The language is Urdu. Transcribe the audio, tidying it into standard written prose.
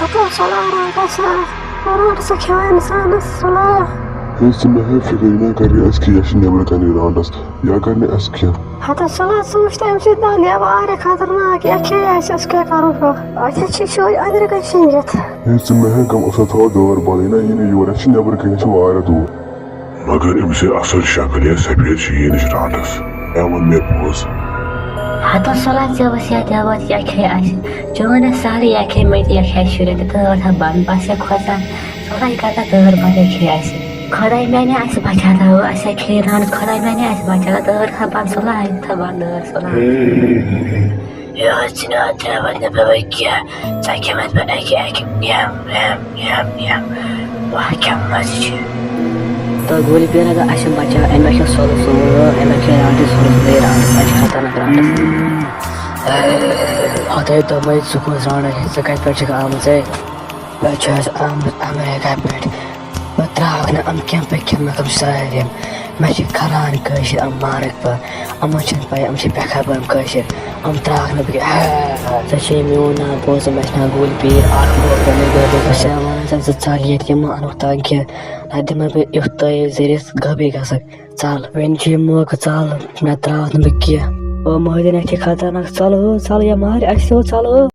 خطأ صلاة راسا قرار سكوان سانس صلاة Hüsnü fikirine göre eski yaşın yamrıkan İran'das. Ya karne eski. حتى الصلاة سمشتهم جدا يا بارك خاطرناك يا كي اساسك كاروفا عشان شوي ادرك شنجت Hüsnü kam asat hava doğar balina yine yuvarlaşın yamrıkan şu ağrı doğar. Magar imse asıl şakaliye sebiyet yeni İran'das. Eman mepuz. حتى الصلاة جابت يا داوات يا كي عايش جوانا ساري يا كي ميت يا كي شوري تدور هبان باسا خوزان صلاة كاتا دور باري كي عايش خدای معنی از بچه‌ها و از کیران خدای معنی از بچه‌ها دور هبان صلاة تبان دور صلاة یا چنا تبان نبوکیا تکمت به اکی نیم وحکم مزیج تو گولی بیاره که اشم بچه امکان سولو امکان آنتی سولو دیران بچه خطرناک رانده خدای تو باید سکون رانده سکایت پرچه که آموزه بچه از امریکا پیٹ وتراغنا ام كان بكم مكم سايرين ماشي كران كاشر ام مارك با ام شن باي ام شي بكاب ام كاشر ام تراغنا بك تشي ميونا بوز ماشنا قول بير اخبار بميغا بس انا زتاليت يما انا تانك هادما يختاي زيرس غبي غسك صال وين جي مو كصال نتراغنا بكيا او مهدنا كي خاطرنا صالو صال يا مار اكسو صالو